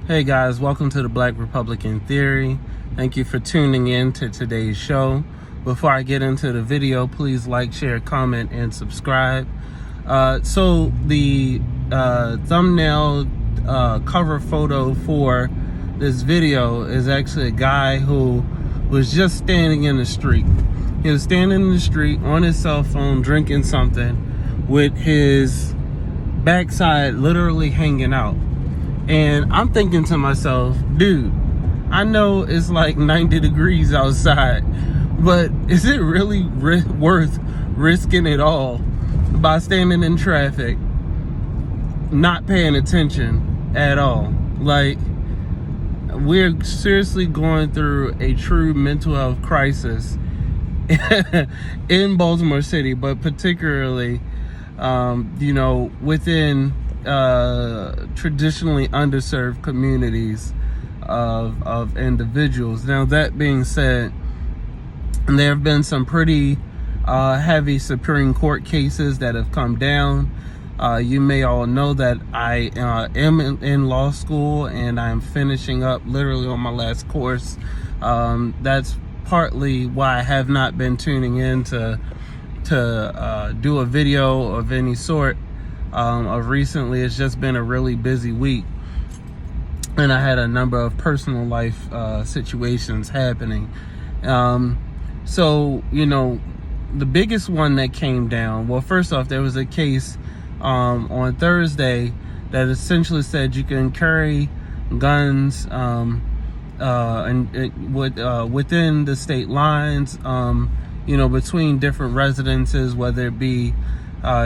Hey guys, welcome to the Black Republican Theory. Thank you for tuning in to today's show. Before I get into the video, please like, share, comment, and subscribe. So the thumbnail cover photo for this video is actually a guy who was just standing in the street. He was standing in the street on his cell phone drinking something with his backside literally hanging out. And I'm thinking to myself, dude, I know it's like 90 degrees outside, but is it really worth risking it all by standing in traffic, not paying attention at all? Like, we're seriously going through a true mental health crisis in Baltimore City, but particularly, within traditionally underserved communities of individuals. Now, that being said, there have been some pretty heavy Supreme Court cases that have come down. You may all know that I am in law school and I'm finishing up literally on my last course. That's partly why I have not been tuning in to do a video of any sort of recently. It's just been a really busy week, and I had a number of personal life situations happening. So, the biggest one that came down, well, first off, there was a case on Thursday that essentially said you can carry guns within the state lines, between different residences, whether it be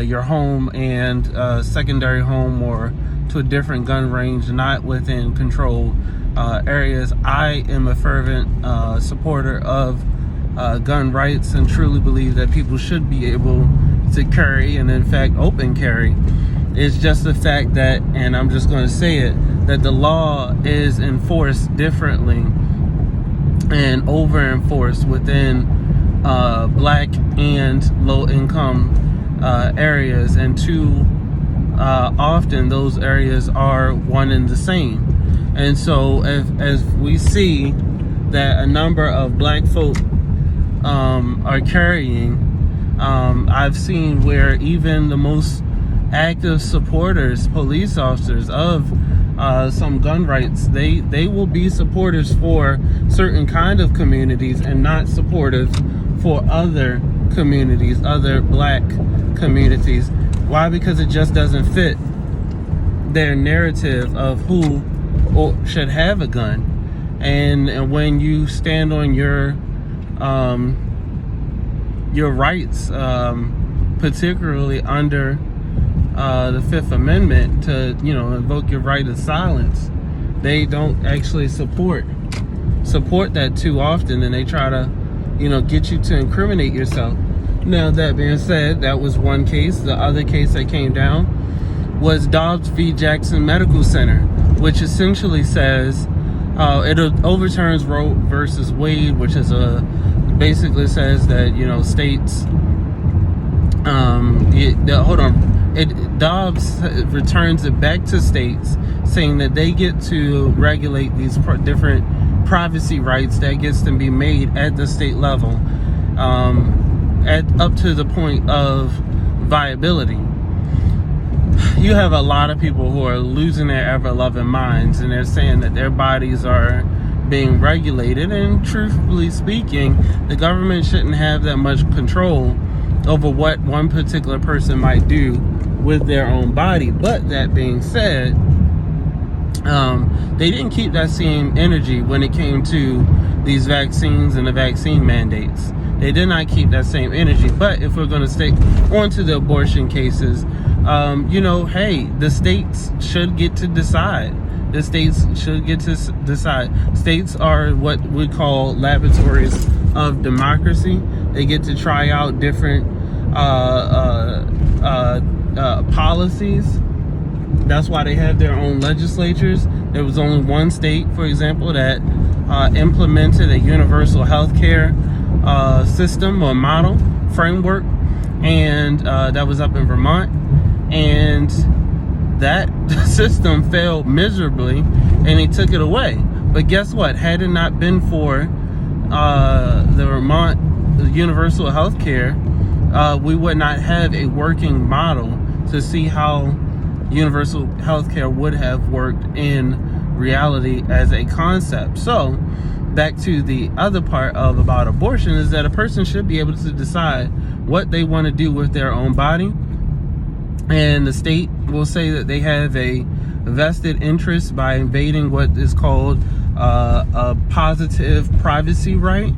your home and secondary home, or to a different gun range, not within controlled areas. I am a fervent supporter of gun rights and truly believe that people should be able to carry, and in fact open carry. It's just the fact that, and I'm just going to say it, that the law is enforced differently and over enforced within black and low income areas, and too often those areas are one and the same. And so as we see that a number of black folk are carrying, I've seen where even the most active supporters, police officers of some gun rights, they will be supporters for certain kind of communities and not supportive for other communities, other black communities. Why? Because it just doesn't fit their narrative of who should have a gun. And when you stand on your rights, particularly under the Fifth Amendment, to invoke your right of silence, they don't actually support that too often, and they try to get you to incriminate yourself. Now, that being said, that was one case. The other case that came down was Dobbs v. Jackson Medical Center, which essentially says it overturns Roe versus Wade, which is basically says that states Dobbs returns it back to states, saying that they get to regulate these different privacy rights that gets to be made at the state level, up to the point of viability. You have a lot of people who are losing their ever-loving minds, and they're saying that their bodies are being regulated, and truthfully speaking, the government shouldn't have that much control over what one particular person might do with their own body. But that being said, they didn't keep that same energy when it came to these vaccines and the vaccine mandates. They did not keep that same energy. But if we're going to stick onto the abortion cases, hey, the states should get to decide. The states should get to decide. States are what we call laboratories of democracy. They get to try out different policies. That's why they have their own legislatures. There was only one state, for example, that implemented a universal health care system or model framework, and that was up in Vermont. And that system failed miserably and he took it away. But guess what? Had it not been for the Vermont universal health care, we would not have a working model to see how universal health care would have worked in reality as a concept. So back to the other part of about abortion is that a person should be able to decide what they want to do with their own body, and the state will say that they have a vested interest by invading what is called a positive privacy right,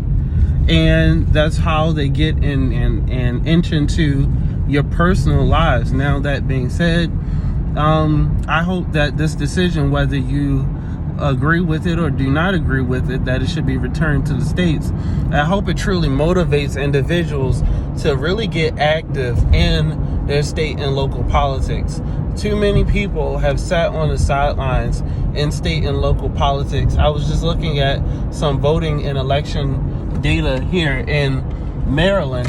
and that's how they get in and inch into your personal lives. Now, that being said, I hope that this decision, whether you agree with it or do not agree with it, that it should be returned to the states. I hope it truly motivates individuals to really get active in their state and local politics. Too many people have sat on the sidelines in state and local politics. I was just looking at some voting and election data here in Maryland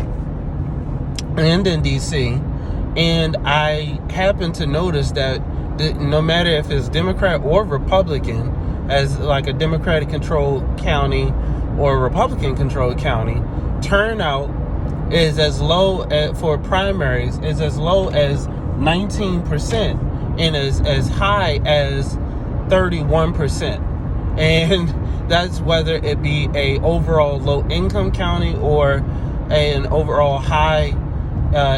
and in DC, and I happen to notice that no matter if it's Democrat or Republican, as like a Democratic controlled county or a Republican controlled county, turnout is as low for primaries is as low as 19% and as high as 31%. And that's whether it be a overall low income county or an overall high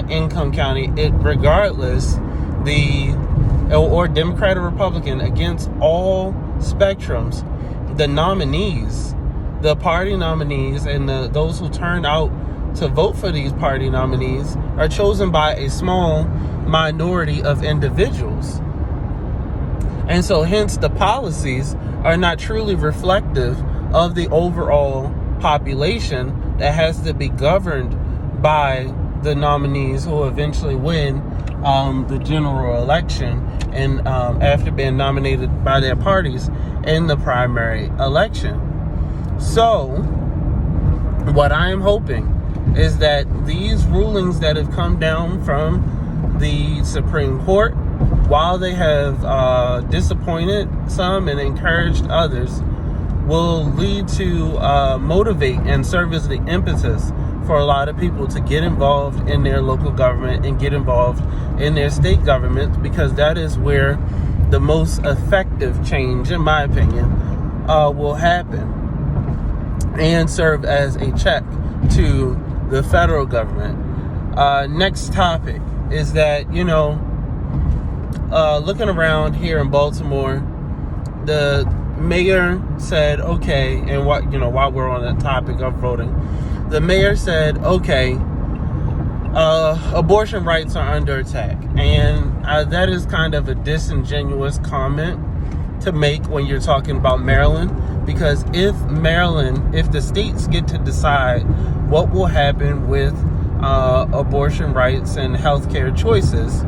income county. Regardless, or Democrat or Republican, against all spectrums, the nominees, the party nominees, and those who turn out to vote for these party nominees are chosen by a small minority of individuals. And so hence the policies are not truly reflective of the overall population that has to be governed by the nominees who eventually win the general election, and after being nominated by their parties in the primary election. So what I am hoping is that these rulings that have come down from the Supreme Court, while they have disappointed some and encouraged others, will lead to motivate and serve as the impetus for a lot of people to get involved in their local government and get involved in their state government, because that is where the most effective change, in my opinion, will happen, and serve as a check to the federal government. Next topic is that, looking around here in Baltimore, the mayor said, okay, and while we're on the topic of voting, the mayor said, okay, abortion rights are under attack. And that is kind of a disingenuous comment to make when you're talking about Maryland, because if the states get to decide what will happen with abortion rights and healthcare choices,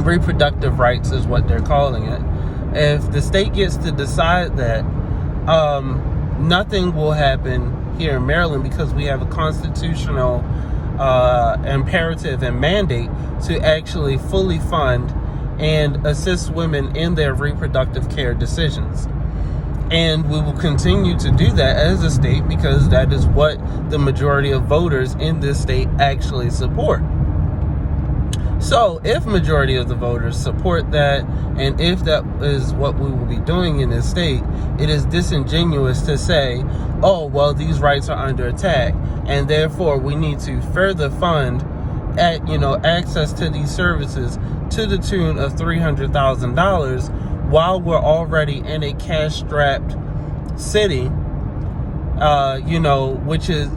reproductive rights is what they're calling it. If the state gets to decide that, nothing will happen here in Maryland, because we have a constitutional imperative and mandate to actually fully fund and assist women in their reproductive care decisions. And we will continue to do that as a state, because that is what the majority of voters in this state actually support. So if majority of the voters support that, and if that is what we will be doing in this state, it is disingenuous to say, oh, well, these rights are under attack, and therefore we need to further fund access to these services to the tune of $300,000 while we're already in a cash-strapped city, which is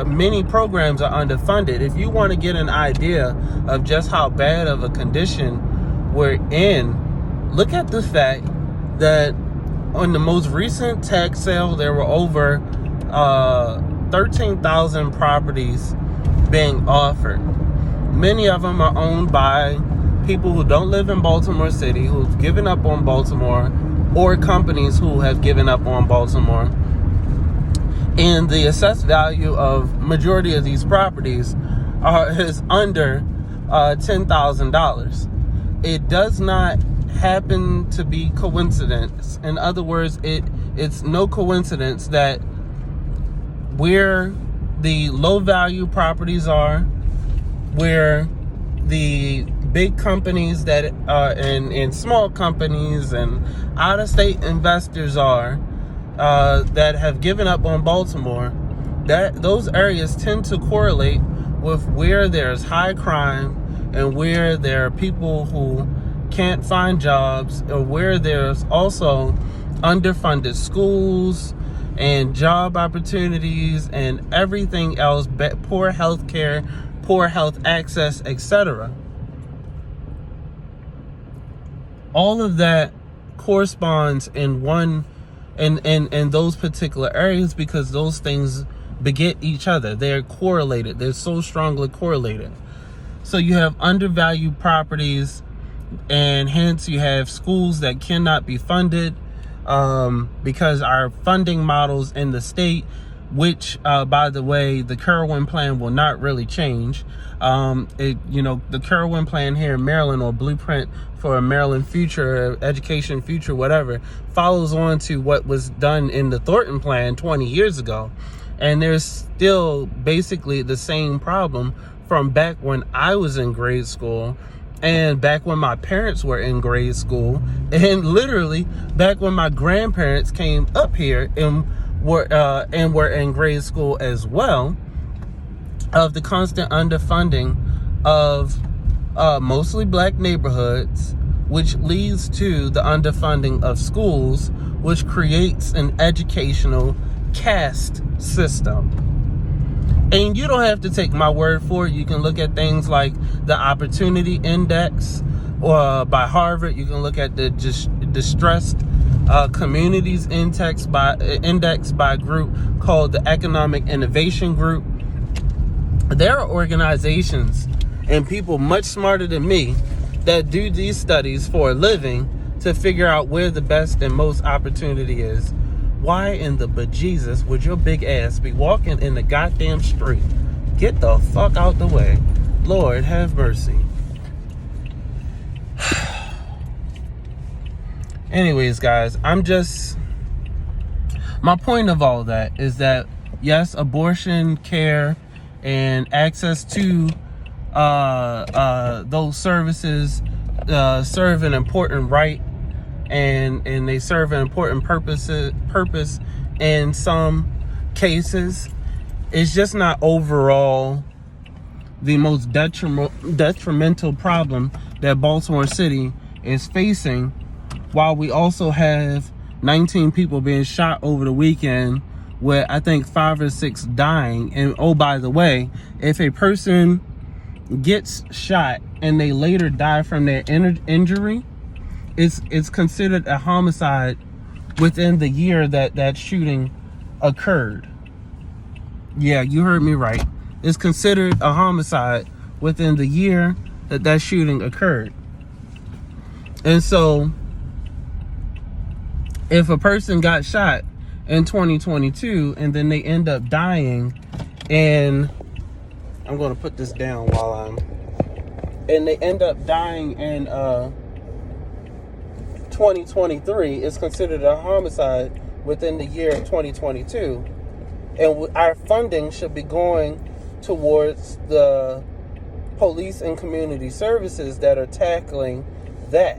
many programs are underfunded. If you want to get an idea of just how bad of a condition we're in, look at the fact that on the most recent tax sale, there were over 13,000 properties being offered. Many of them are owned by people who don't live in Baltimore City, who've given up on Baltimore, or companies who have given up on Baltimore. And the assessed value of majority of these properties is under $10,000. it does not happen to be coincidence. In other words, it's no coincidence that where the low value properties are, where the big companies that and small companies and out of state investors are, that have given up on Baltimore, that those areas tend to correlate with where there's high crime and where there are people who can't find jobs, or where there's also underfunded schools and job opportunities and everything else, poor health care, poor health access, etc. All of that corresponds in those particular areas, because those things beget each other. They're correlated. They're so strongly correlated. So you have undervalued properties, and hence you have schools that cannot be funded, because our funding models in the state, which by the way, the Kerwin plan will not really change. The Kerwin plan here in Maryland, or Blueprint for a Maryland Future, Education Future, whatever, follows on to what was done in the Thornton plan 20 years ago. And there's still basically the same problem from back when I was in grade school, and back when my parents were in grade school, and literally back when my grandparents came up here and were in grade school as well, of the constant underfunding of mostly black neighborhoods, which leads to the underfunding of schools, which creates an educational caste system. And you don't have to take my word for it. You can look at things like the Opportunity Index, or by Harvard. You can look at the Distressed Communities Index by a group called the Economic Innovation Group. There are organizations and people much smarter than me that do these studies for a living to figure out where the best and most opportunity is. Why in the bejesus would your big ass be walking in the goddamn street? Get the fuck out the way. Lord have mercy. Anyways, guys, my point of all that is that, yes, abortion care and access to those services serve an important right, and they serve an important purpose in some cases. It's just not overall the most detrimental problem that Baltimore City is facing, while we also have 19 people being shot over the weekend, with I think 5 or 6 dying. And oh, by the way, if a person gets shot and they later die from their injury, it's considered a homicide within the year that shooting occurred. Yeah, you heard me right. It's considered a homicide within the year that shooting occurred. And so if a person got shot in 2022 and then they end up dying, and I'm going to put this down and they end up dying in 2023, it's considered a homicide within the year of 2022. And our funding should be going towards the police and community services that are tackling that.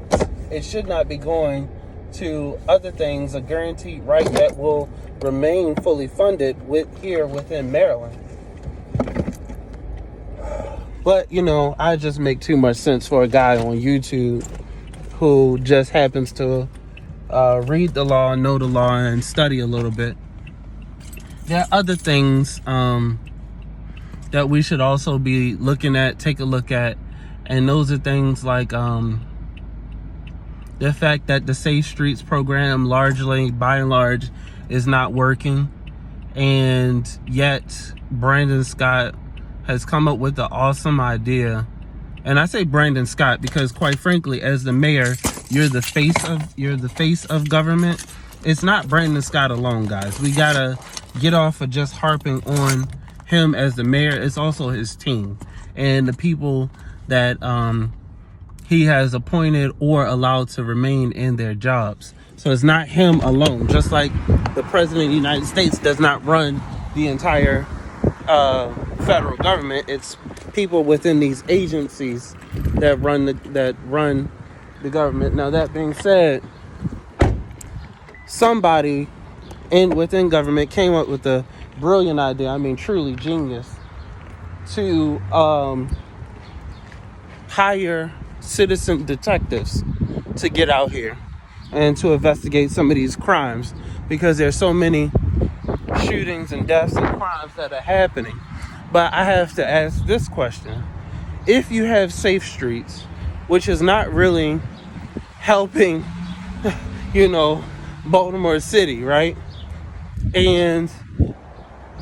It should not be going to other things, a guaranteed right that will remain fully funded here within Maryland. But, I just make too much sense for a guy on YouTube who just happens to read the law, know the law, and study a little bit. There are other things that we should also be take a look at, and those are things like the fact that the Safe Streets program by and large, is not working, and yet Brandon Scott has come up with the awesome idea. And I say Brandon Scott because, quite frankly, as the mayor, you're the face of government. It's not Brandon Scott alone, guys. We gotta get off of just harping on him as the mayor. It's also his team and the people that he has appointed or allowed to remain in their jobs. So it's not him alone. Just like the president of the United States does not run the entire federal government. It's people within these agencies that run the government. Now, that being said, somebody within government came up with a brilliant idea. I mean, truly genius, to hire citizen detectives to get out here and to investigate some of these crimes, because there's so many shootings and deaths and crimes that are happening. But I have to ask this question: if you have safe streets, which is not really helping, Baltimore City, right? And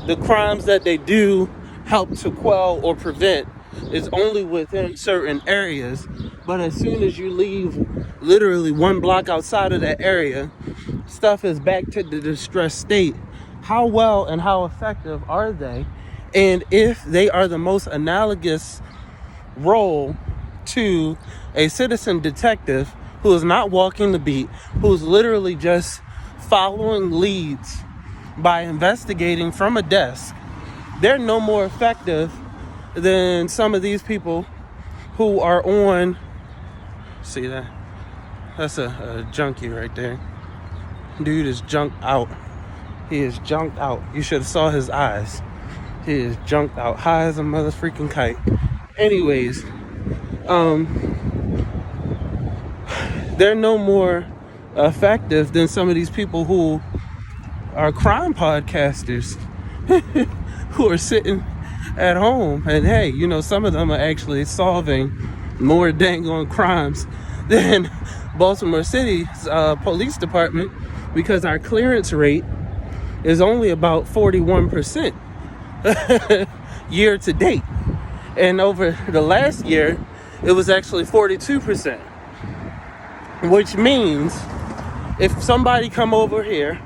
the crimes that they do help to quell or prevent is only within certain areas. But as soon as you leave literally one block outside of that area, stuff is back to the distressed state. How well and how effective are they? And if they are the most analogous role to a citizen detective who is not walking the beat, who's literally just following leads by investigating from a desk, they're no more effective than some of these people who are on. See that? That's a junkie right there. Dude is junked out. He is junked out. You should have saw his eyes. He is junked out, high as a mother freaking kite. Anyways, they're no more effective than some of these people who are crime podcasters who are sitting at home. And hey, some of them are actually solving more dang on crimes than Baltimore City's police department, because our clearance rate is only about 41% year to date. And over the last year, it was actually 42%. Which means if somebody come over here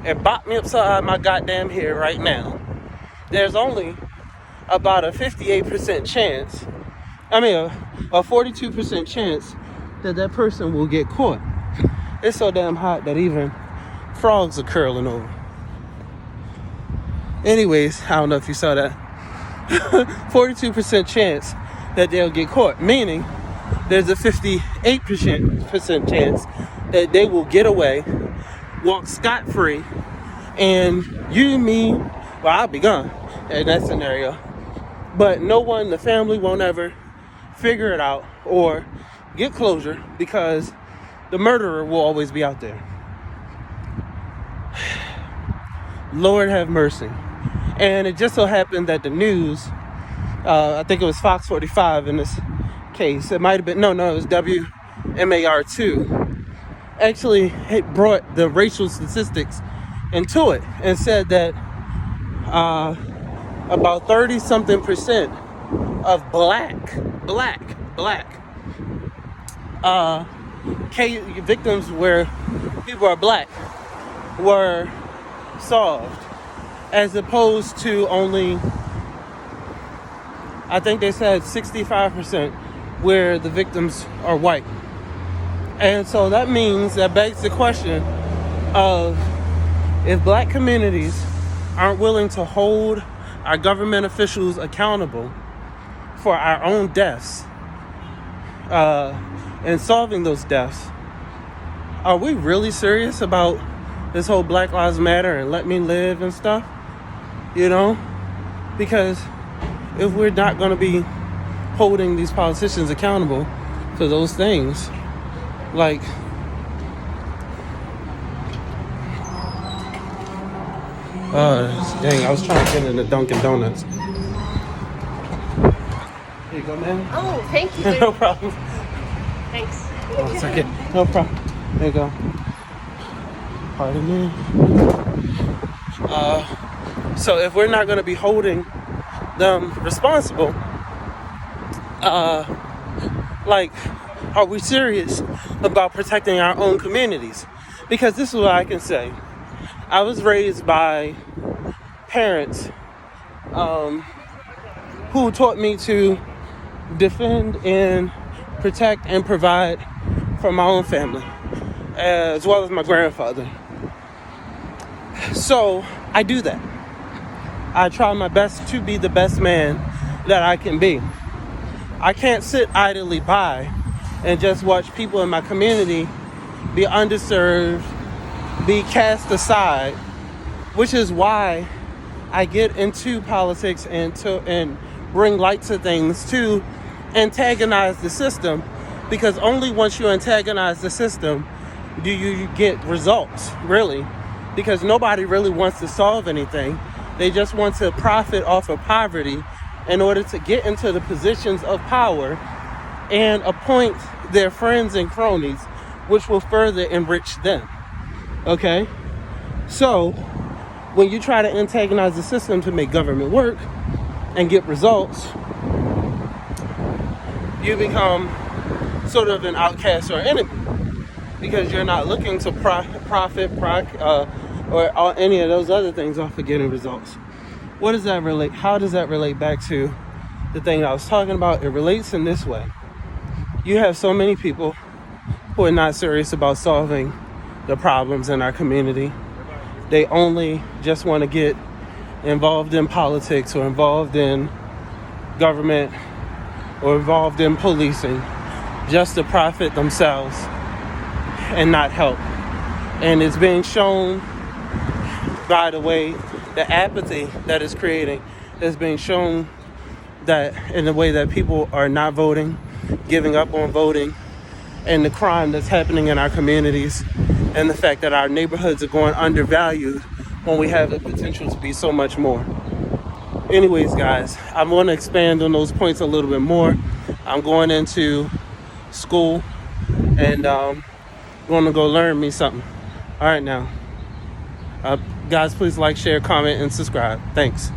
and bop me upside my goddamn head right now, there's only about a 58% chance, a 42% chance that person will get caught. It's so damn hot that even frogs are curling over. Anyways, I don't know if you saw that. 42% chance that they'll get caught, meaning there's a 58% chance that they will get away, walk scot-free, and you, me, well, I'll be gone in that scenario. But no one, the family won't ever figure it out or get closure, because the murderer will always be out there. Lord have mercy. And it just so happened that the news, I think it was Fox 45 in this case, it might have been, no, it was WMAR2, actually it brought the racial statistics into it and said that about 30-something% of black victims where people are black were solved, as opposed to only, I think they said 65% where the victims are white. And so that means, that begs the question of, if black communities aren't willing to hold our government officials accountable for our own deaths and solving those deaths, are we really serious about this whole Black Lives Matter and let me live and stuff? Because if we're not going to be holding these politicians accountable for those things, like, dang, I was trying to get into Dunkin' Donuts. Here you go, man. Oh, thank you. No problem. Thanks. Oh, it's okay. No problem. There you go. Pardon me. So if we're not going to be holding them responsible, are we serious about protecting our own communities? Because this is what I can say. I was raised by parents who taught me to defend and protect and provide for my own family, as well as my grandfather. So I do that. I try my best to be the best man that I can be. I can't sit idly by and just watch people in my community be underserved, be cast aside, which is why I get into politics and bring light to things to antagonize the system, because only once you antagonize the system do you get results, really, because nobody really wants to solve anything. They just want to profit off of poverty in order to get into the positions of power and appoint their friends and cronies, which will further enrich them. Okay? So, when you try to antagonize the system to make government work and get results, you become sort of an outcast or enemy, because you're not looking to profit or any of those other things off of getting results. What does that relate? How does that relate back to the thing I was talking about? It relates in this way. You have so many people who are not serious about solving the problems in our community. They only just want to get involved in politics or involved in government or involved in policing just to profit themselves and not help. And it's being shown by the way, the apathy that is creating is being shown that in the way that people are not voting, giving up on voting, and the crime that's happening in our communities, and the fact that our neighborhoods are going undervalued when we have the potential to be so much more. Anyways, guys, I want to expand on those points a little bit more. I'm going into school and going to go learn me something. All right, now. Guys, please like, share, comment, and subscribe. Thanks.